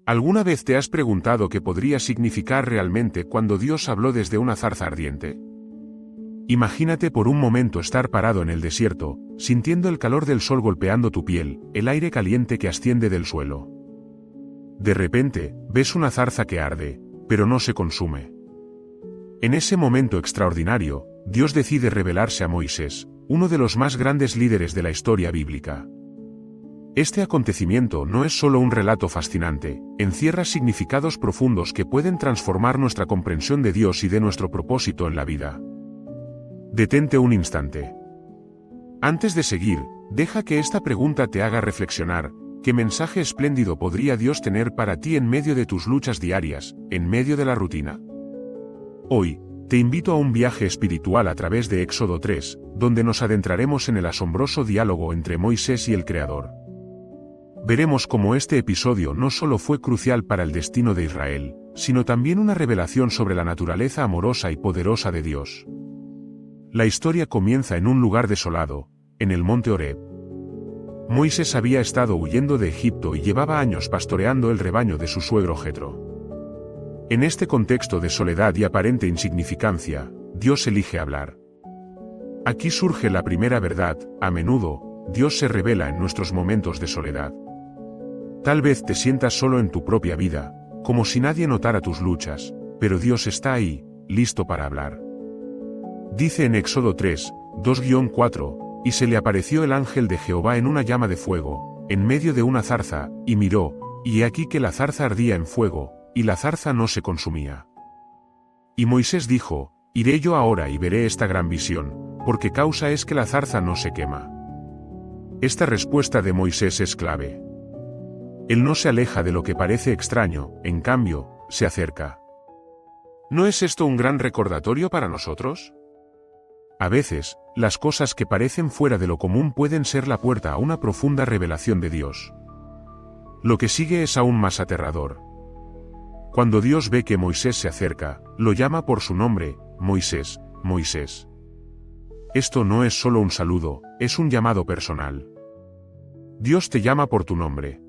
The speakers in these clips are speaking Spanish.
¿Alguna vez te has preguntado qué podría significar realmente cuando Dios habló desde una zarza ardiente? Imagínate por un momento estar parado en el desierto, sintiendo el calor del sol golpeando tu piel, el aire caliente que asciende del suelo. De repente, ves una zarza que arde, pero no se consume. En ese momento extraordinario, Dios decide revelarse a Moisés, uno de los más grandes líderes de la historia bíblica. Este acontecimiento no es solo un relato fascinante, encierra significados profundos que pueden transformar nuestra comprensión de Dios y de nuestro propósito en la vida. Detente un instante. Antes de seguir, deja que esta pregunta te haga reflexionar: ¿qué mensaje espléndido podría Dios tener para ti en medio de tus luchas diarias, en medio de la rutina? Hoy, te invito a un viaje espiritual a través de Éxodo 3, donde nos adentraremos en el asombroso diálogo entre Moisés y el Creador. Veremos cómo este episodio no solo fue crucial para el destino de Israel, sino también una revelación sobre la naturaleza amorosa y poderosa de Dios. La historia comienza en un lugar desolado, en el monte Horeb. Moisés había estado huyendo de Egipto y llevaba años pastoreando el rebaño de su suegro Jetro. En este contexto de soledad y aparente insignificancia, Dios elige hablar. Aquí surge la primera verdad: a menudo, Dios se revela en nuestros momentos de soledad. Tal vez te sientas solo en tu propia vida, como si nadie notara tus luchas, pero Dios está ahí, listo para hablar. Dice en Éxodo 3, 2-4, y se le apareció el ángel de Jehová en una llama de fuego, en medio de una zarza, y miró, y he aquí que la zarza ardía en fuego, y la zarza no se consumía. Y Moisés dijo: iré yo ahora y veré esta gran visión, porque causa es que la zarza no se quema. Esta respuesta de Moisés es clave. Él no se aleja de lo que parece extraño, en cambio, se acerca. ¿No es esto un gran recordatorio para nosotros? A veces, las cosas que parecen fuera de lo común pueden ser la puerta a una profunda revelación de Dios. Lo que sigue es aún más aterrador. Cuando Dios ve que Moisés se acerca, lo llama por su nombre: Moisés, Moisés. Esto no es solo un saludo, es un llamado personal. Dios te llama por tu nombre.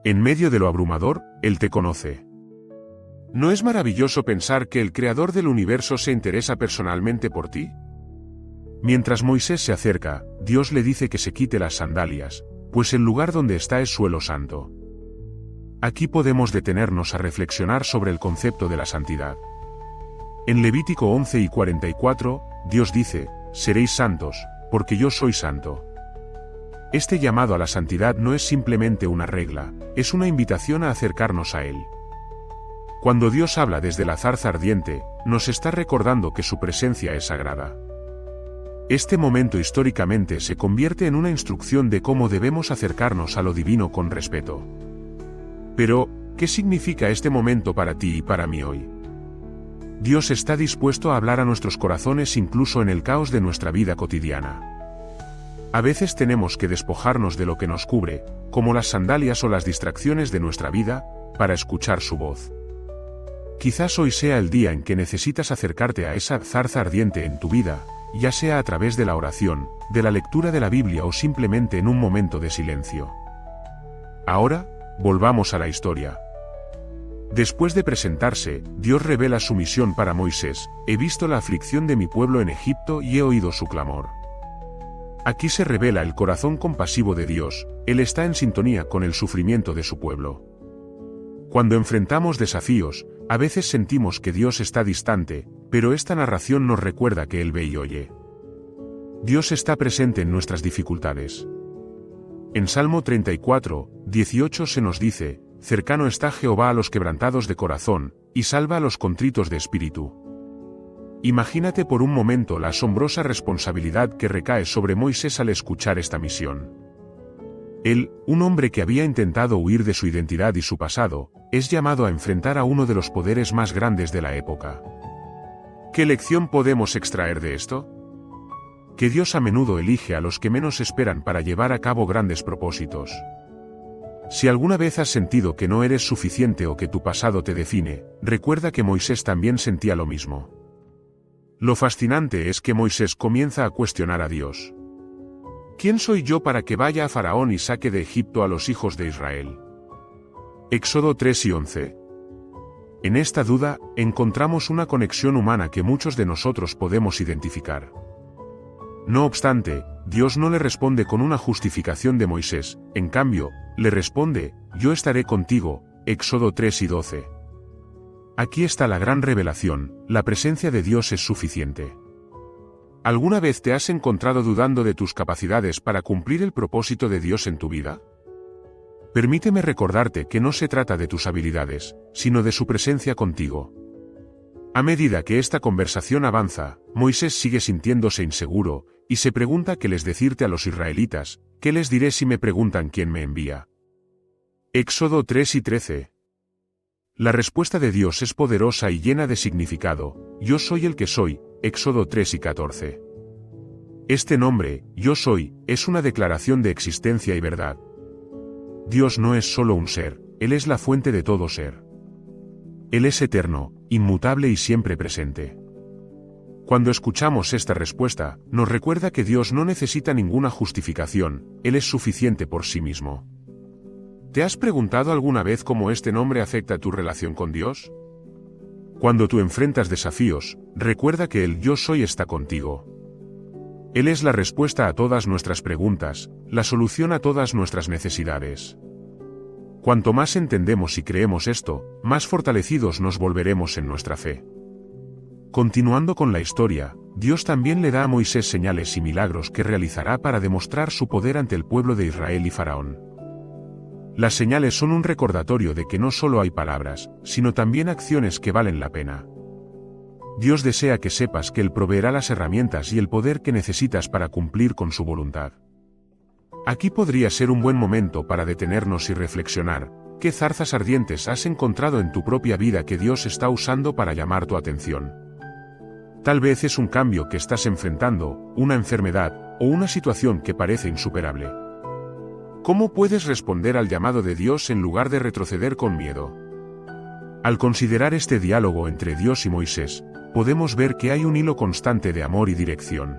En medio de lo abrumador, Él te conoce. ¿No es maravilloso pensar que el Creador del universo se interesa personalmente por ti? Mientras Moisés se acerca, Dios le dice que se quite las sandalias, pues el lugar donde está es suelo santo. Aquí podemos detenernos a reflexionar sobre el concepto de la santidad. En Levítico 11:44, Dios dice: seréis santos, porque yo soy santo. Este llamado a la santidad no es simplemente una regla, es una invitación a acercarnos a Él. Cuando Dios habla desde la zarza ardiente, nos está recordando que su presencia es sagrada. Este momento históricamente se convierte en una instrucción de cómo debemos acercarnos a lo divino con respeto. Pero, ¿qué significa este momento para ti y para mí hoy? Dios está dispuesto a hablar a nuestros corazones incluso en el caos de nuestra vida cotidiana. A veces tenemos que despojarnos de lo que nos cubre, como las sandalias o las distracciones de nuestra vida, para escuchar su voz. Quizás hoy sea el día en que necesitas acercarte a esa zarza ardiente en tu vida, ya sea a través de la oración, de la lectura de la Biblia o simplemente en un momento de silencio. Ahora, volvamos a la historia. Después de presentarse, Dios revela su misión para Moisés: he visto la aflicción de mi pueblo en Egipto y he oído su clamor. Aquí se revela el corazón compasivo de Dios, Él está en sintonía con el sufrimiento de su pueblo. Cuando enfrentamos desafíos, a veces sentimos que Dios está distante, pero esta narración nos recuerda que Él ve y oye. Dios está presente en nuestras dificultades. En Salmo 34:18 se nos dice: cercano está Jehová a los quebrantados de corazón, y salva a los contritos de espíritu. Imagínate por un momento la asombrosa responsabilidad que recae sobre Moisés al escuchar esta misión. Él, un hombre que había intentado huir de su identidad y su pasado, es llamado a enfrentar a uno de los poderes más grandes de la época. ¿Qué lección podemos extraer de esto? Que Dios a menudo elige a los que menos esperan para llevar a cabo grandes propósitos. Si alguna vez has sentido que no eres suficiente o que tu pasado te define, recuerda que Moisés también sentía lo mismo. Lo fascinante es que Moisés comienza a cuestionar a Dios. ¿Quién soy yo para que vaya a Faraón y saque de Egipto a los hijos de Israel? Éxodo 3 y 11. En esta duda, encontramos una conexión humana que muchos de nosotros podemos identificar. No obstante, Dios no le responde con una justificación de Moisés, en cambio, le responde, yo estaré contigo, Éxodo 3 y 12. Aquí está la gran revelación, la presencia de Dios es suficiente. ¿Alguna vez te has encontrado dudando de tus capacidades para cumplir el propósito de Dios en tu vida? Permíteme recordarte que no se trata de tus habilidades, sino de su presencia contigo. A medida que esta conversación avanza, Moisés sigue sintiéndose inseguro, y se pregunta qué les decirte a los israelitas, ¿qué les diré si me preguntan quién me envía? Éxodo 3 y 13. La respuesta de Dios es poderosa y llena de significado, yo soy el que soy, Éxodo 3 y 14. Este nombre, yo soy, es una declaración de existencia y verdad. Dios no es solo un ser, Él es la fuente de todo ser. Él es eterno, inmutable y siempre presente. Cuando escuchamos esta respuesta, nos recuerda que Dios no necesita ninguna justificación, Él es suficiente por sí mismo. ¿Te has preguntado alguna vez cómo este nombre afecta tu relación con Dios? Cuando tú enfrentas desafíos, recuerda que el yo soy está contigo. Él es la respuesta a todas nuestras preguntas, la solución a todas nuestras necesidades. Cuanto más entendemos y creemos esto, más fortalecidos nos volveremos en nuestra fe. Continuando con la historia, Dios también le da a Moisés señales y milagros que realizará para demostrar su poder ante el pueblo de Israel y Faraón. Las señales son un recordatorio de que no solo hay palabras, sino también acciones que valen la pena. Dios desea que sepas que Él proveerá las herramientas y el poder que necesitas para cumplir con su voluntad. Aquí podría ser un buen momento para detenernos y reflexionar, ¿qué zarzas ardientes has encontrado en tu propia vida que Dios está usando para llamar tu atención? Tal vez es un cambio que estás enfrentando, una enfermedad, o una situación que parece insuperable. ¿Cómo puedes responder al llamado de Dios en lugar de retroceder con miedo? Al considerar este diálogo entre Dios y Moisés, podemos ver que hay un hilo constante de amor y dirección.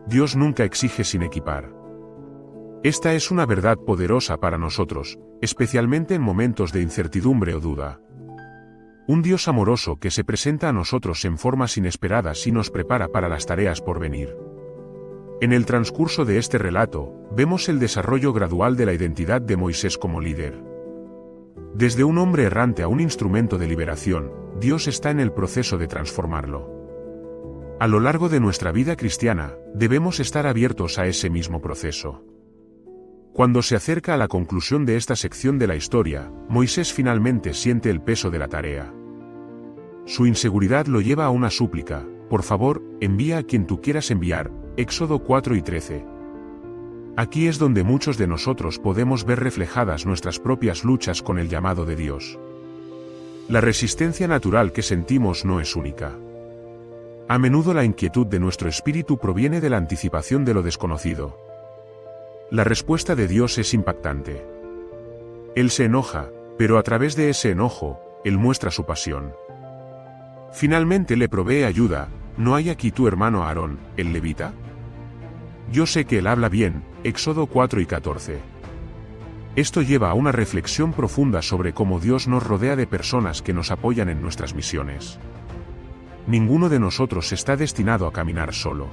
Dios nunca exige sin equipar. Esta es una verdad poderosa para nosotros, especialmente en momentos de incertidumbre o duda. Un Dios amoroso que se presenta a nosotros en formas inesperadas y nos prepara para las tareas por venir. En el transcurso de este relato, vemos el desarrollo gradual de la identidad de Moisés como líder. Desde un hombre errante a un instrumento de liberación, Dios está en el proceso de transformarlo. A lo largo de nuestra vida cristiana, debemos estar abiertos a ese mismo proceso. Cuando se acerca a la conclusión de esta sección de la historia, Moisés finalmente siente el peso de la tarea. Su inseguridad lo lleva a una súplica, por favor, envía a quien tú quieras enviar, Éxodo 4 y 13. Aquí es donde muchos de nosotros podemos ver reflejadas nuestras propias luchas con el llamado de Dios. La resistencia natural que sentimos no es única. A menudo la inquietud de nuestro espíritu proviene de la anticipación de lo desconocido. La respuesta de Dios es impactante. Él se enoja, pero a través de ese enojo, Él muestra su pasión. Finalmente le provee ayuda. ¿No hay aquí tu hermano Aarón, el levita? Yo sé que él habla bien, Éxodo 4 y 14. Esto lleva a una reflexión profunda sobre cómo Dios nos rodea de personas que nos apoyan en nuestras misiones. Ninguno de nosotros está destinado a caminar solo.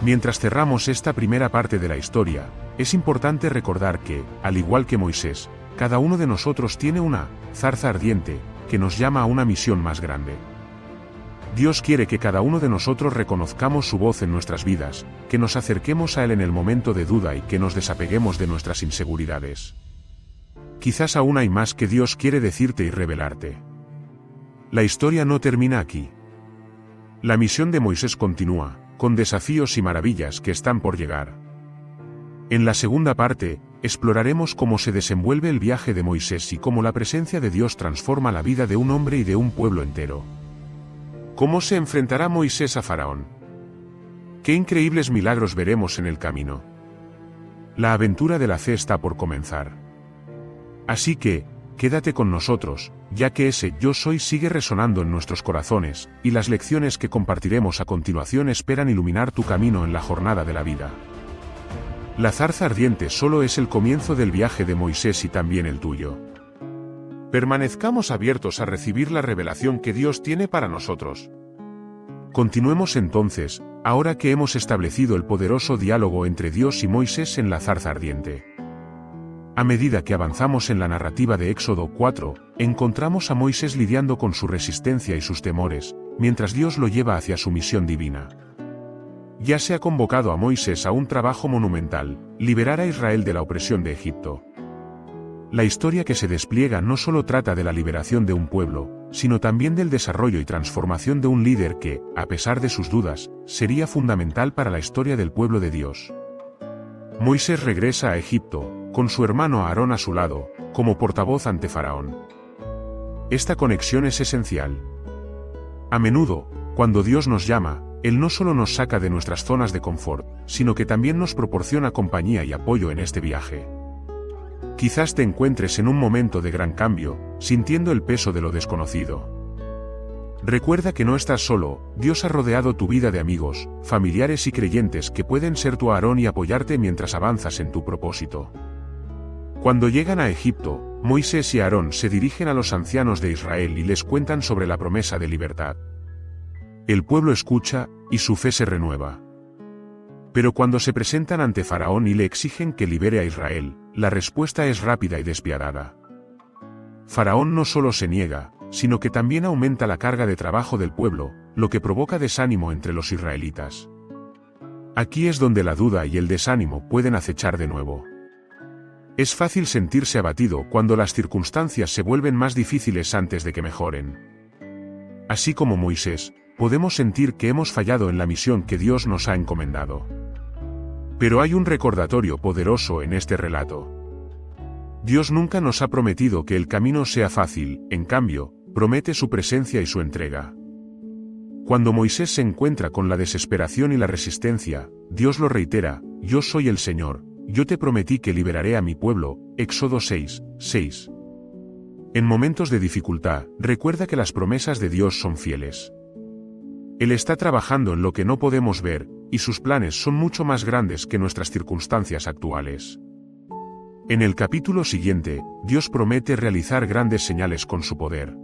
Mientras cerramos esta primera parte de la historia, es importante recordar que, al igual que Moisés, cada uno de nosotros tiene una zarza ardiente que nos llama a una misión más grande. Dios quiere que cada uno de nosotros reconozcamos su voz en nuestras vidas, que nos acerquemos a Él en el momento de duda y que nos desapeguemos de nuestras inseguridades. Quizás aún hay más que Dios quiere decirte y revelarte. La historia no termina aquí. La misión de Moisés continúa, con desafíos y maravillas que están por llegar. En la segunda parte, exploraremos cómo se desenvuelve el viaje de Moisés y cómo la presencia de Dios transforma la vida de un hombre y de un pueblo entero. ¿Cómo se enfrentará Moisés a Faraón? ¿Qué increíbles milagros veremos en el camino? La aventura de la fe está por comenzar. Así que, quédate con nosotros, ya que ese yo soy sigue resonando en nuestros corazones, y las lecciones que compartiremos a continuación esperan iluminar tu camino en la jornada de la vida. La zarza ardiente solo es el comienzo del viaje de Moisés y también el tuyo. Permanezcamos abiertos a recibir la revelación que Dios tiene para nosotros. Continuemos entonces, ahora que hemos establecido el poderoso diálogo entre Dios y Moisés en la zarza ardiente. A medida que avanzamos en la narrativa de Éxodo 4, encontramos a Moisés lidiando con su resistencia y sus temores, mientras Dios lo lleva hacia su misión divina. Ya se ha convocado a Moisés a un trabajo monumental, liberar a Israel de la opresión de Egipto. La historia que se despliega no solo trata de la liberación de un pueblo, sino también del desarrollo y transformación de un líder que, a pesar de sus dudas, sería fundamental para la historia del pueblo de Dios. Moisés regresa a Egipto, con su hermano Aarón a su lado, como portavoz ante Faraón. Esta conexión es esencial. A menudo, cuando Dios nos llama, Él no solo nos saca de nuestras zonas de confort, sino que también nos proporciona compañía y apoyo en este viaje. Quizás te encuentres en un momento de gran cambio, sintiendo el peso de lo desconocido. Recuerda que no estás solo, Dios ha rodeado tu vida de amigos, familiares y creyentes que pueden ser tu Aarón y apoyarte mientras avanzas en tu propósito. Cuando llegan a Egipto, Moisés y Aarón se dirigen a los ancianos de Israel y les cuentan sobre la promesa de libertad. El pueblo escucha, y su fe se renueva. Pero cuando se presentan ante Faraón y le exigen que libere a Israel, la respuesta es rápida y despiadada. Faraón no solo se niega, sino que también aumenta la carga de trabajo del pueblo, lo que provoca desánimo entre los israelitas. Aquí es donde la duda y el desánimo pueden acechar de nuevo. Es fácil sentirse abatido cuando las circunstancias se vuelven más difíciles antes de que mejoren. Así como Moisés, podemos sentir que hemos fallado en la misión que Dios nos ha encomendado. Pero hay un recordatorio poderoso en este relato. Dios nunca nos ha prometido que el camino sea fácil, en cambio, promete su presencia y su entrega. Cuando Moisés se encuentra con la desesperación y la resistencia, Dios lo reitera: yo soy el Señor, yo te prometí que liberaré a mi pueblo. Éxodo 6:6. En momentos de dificultad, recuerda que las promesas de Dios son fieles. Él está trabajando en lo que no podemos ver, y sus planes son mucho más grandes que nuestras circunstancias actuales. En el capítulo siguiente, Dios promete realizar grandes señales con su poder.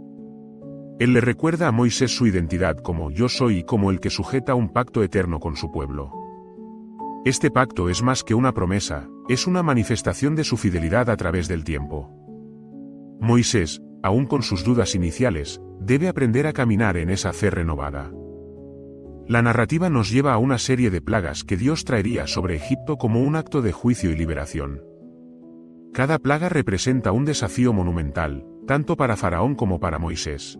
Él le recuerda a Moisés su identidad como yo soy y como el que sujeta un pacto eterno con su pueblo. Este pacto es más que una promesa, es una manifestación de su fidelidad a través del tiempo. Moisés, aun con sus dudas iniciales, debe aprender a caminar en esa fe renovada. La narrativa nos lleva a una serie de plagas que Dios traería sobre Egipto como un acto de juicio y liberación. Cada plaga representa un desafío monumental, tanto para Faraón como para Moisés.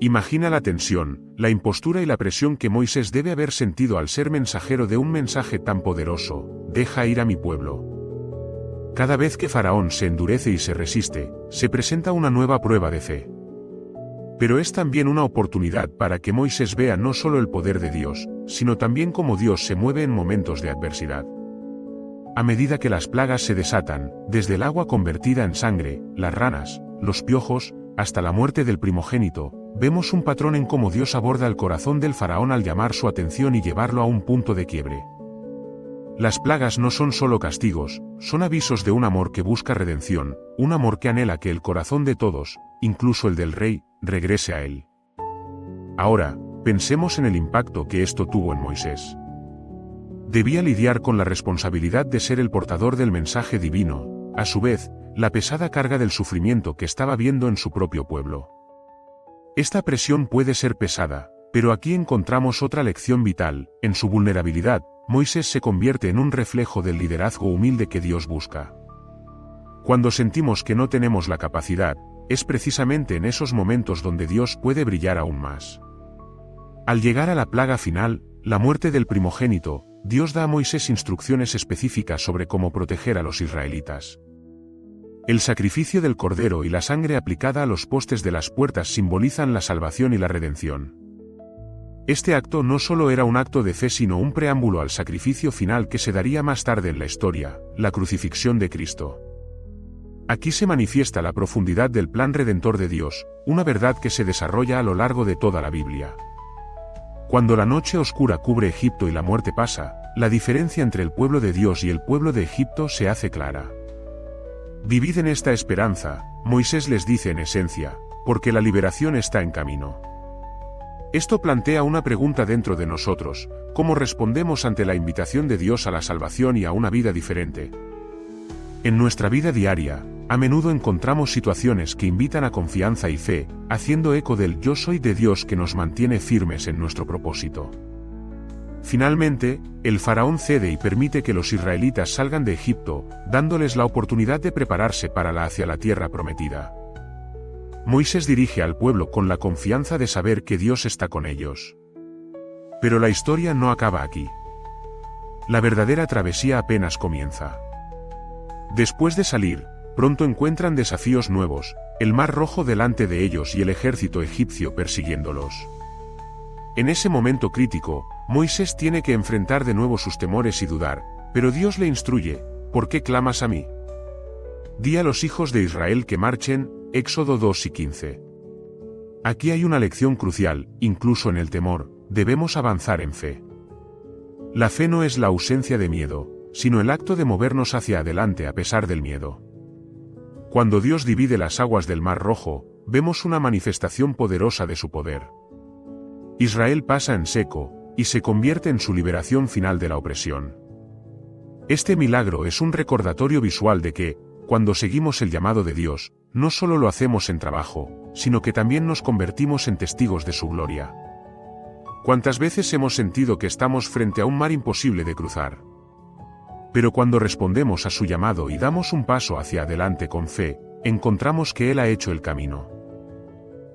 Imagina la tensión, la impostura y la presión que Moisés debe haber sentido al ser mensajero de un mensaje tan poderoso: deja ir a mi pueblo. Cada vez que Faraón se endurece y se resiste, se presenta una nueva prueba de fe. Pero es también una oportunidad para que Moisés vea no solo el poder de Dios, sino también cómo Dios se mueve en momentos de adversidad. A medida que las plagas se desatan, desde el agua convertida en sangre, las ranas, los piojos, hasta la muerte del primogénito, vemos un patrón en cómo Dios aborda el corazón del faraón al llamar su atención y llevarlo a un punto de quiebre. Las plagas no son solo castigos, son avisos de un amor que busca redención, un amor que anhela que el corazón de todos, incluso el del rey, regrese a él. Ahora, pensemos en el impacto que esto tuvo en Moisés. Debía lidiar con la responsabilidad de ser el portador del mensaje divino, a su vez, la pesada carga del sufrimiento que estaba viendo en su propio pueblo. Esta presión puede ser pesada, pero aquí encontramos otra lección vital: en su vulnerabilidad, Moisés se convierte en un reflejo del liderazgo humilde que Dios busca. Cuando sentimos que no tenemos la capacidad, es precisamente en esos momentos donde Dios puede brillar aún más. Al llegar a la plaga final, la muerte del primogénito, Dios da a Moisés instrucciones específicas sobre cómo proteger a los israelitas. El sacrificio del cordero y la sangre aplicada a los postes de las puertas simbolizan la salvación y la redención. Este acto no solo era un acto de fe, sino un preámbulo al sacrificio final que se daría más tarde en la historia, la crucifixión de Cristo. Aquí se manifiesta la profundidad del plan redentor de Dios, una verdad que se desarrolla a lo largo de toda la Biblia. Cuando la noche oscura cubre Egipto y la muerte pasa, la diferencia entre el pueblo de Dios y el pueblo de Egipto se hace clara. Vivid en esta esperanza, Moisés les dice en esencia, porque la liberación está en camino. Esto plantea una pregunta dentro de nosotros: ¿cómo respondemos ante la invitación de Dios a la salvación y a una vida diferente? En nuestra vida diaria, a menudo encontramos situaciones que invitan a confianza y fe, haciendo eco del yo soy de Dios que nos mantiene firmes en nuestro propósito. Finalmente, el faraón cede y permite que los israelitas salgan de Egipto, dándoles la oportunidad de prepararse hacia la tierra prometida. Moisés dirige al pueblo con la confianza de saber que Dios está con ellos. Pero la historia no acaba aquí. La verdadera travesía apenas comienza. Después de salir, pronto encuentran desafíos nuevos, el Mar Rojo delante de ellos y el ejército egipcio persiguiéndolos. En ese momento crítico, Moisés tiene que enfrentar de nuevo sus temores y dudar, pero Dios le instruye: ¿por qué clamas a mí? Di a los hijos de Israel que marchen, Éxodo 2 y 15. Aquí hay una lección crucial: incluso en el temor, debemos avanzar en fe. La fe no es la ausencia de miedo, sino el acto de movernos hacia adelante a pesar del miedo. Cuando Dios divide las aguas del Mar Rojo, vemos una manifestación poderosa de su poder. Israel pasa en seco, y se convierte en su liberación final de la opresión. Este milagro es un recordatorio visual de que, cuando seguimos el llamado de Dios, no solo lo hacemos en trabajo, sino que también nos convertimos en testigos de su gloria. ¿Cuántas veces hemos sentido que estamos frente a un mar imposible de cruzar? Pero cuando respondemos a su llamado y damos un paso hacia adelante con fe, encontramos que Él ha hecho el camino.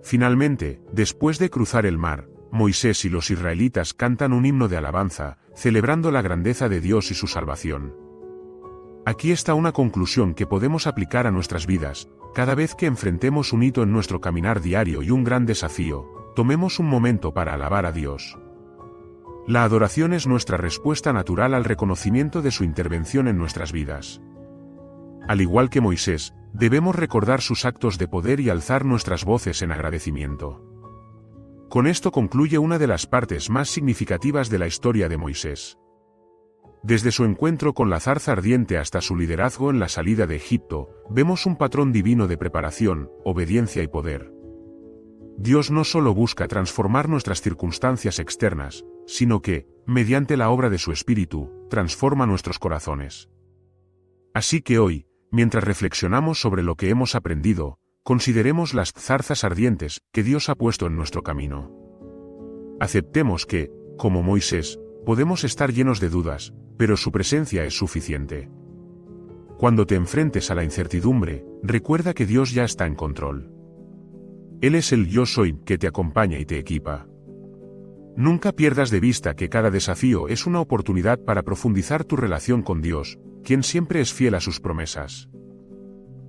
Finalmente, después de cruzar el mar, Moisés y los israelitas cantan un himno de alabanza, celebrando la grandeza de Dios y su salvación. Aquí está una conclusión que podemos aplicar a nuestras vidas: cada vez que enfrentemos un hito en nuestro caminar diario y un gran desafío, tomemos un momento para alabar a Dios. La adoración es nuestra respuesta natural al reconocimiento de su intervención en nuestras vidas. Al igual que Moisés, debemos recordar sus actos de poder y alzar nuestras voces en agradecimiento. Con esto concluye una de las partes más significativas de la historia de Moisés. Desde su encuentro con la zarza ardiente hasta su liderazgo en la salida de Egipto, vemos un patrón divino de preparación, obediencia y poder. Dios no solo busca transformar nuestras circunstancias externas, sino que, mediante la obra de su Espíritu, transforma nuestros corazones. Así que hoy, mientras reflexionamos sobre lo que hemos aprendido, consideremos las zarzas ardientes que Dios ha puesto en nuestro camino. Aceptemos que, como Moisés, podemos estar llenos de dudas, pero su presencia es suficiente. Cuando te enfrentes a la incertidumbre, recuerda que Dios ya está en control. Él es el yo soy que te acompaña y te equipa. Nunca pierdas de vista que cada desafío es una oportunidad para profundizar tu relación con Dios, quien siempre es fiel a sus promesas.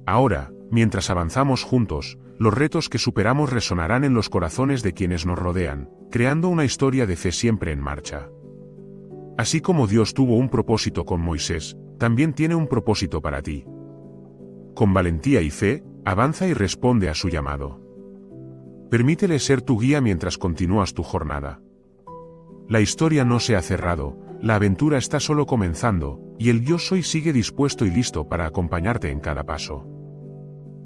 Ahora, mientras avanzamos juntos, los retos que superamos resonarán en los corazones de quienes nos rodean, creando una historia de fe siempre en marcha. Así como Dios tuvo un propósito con Moisés, también tiene un propósito para ti. Con valentía y fe, avanza y responde a su llamado. Permítele ser tu guía mientras continúas tu jornada. La historia no se ha cerrado, la aventura está solo comenzando, y el yo soy sigue dispuesto y listo para acompañarte en cada paso.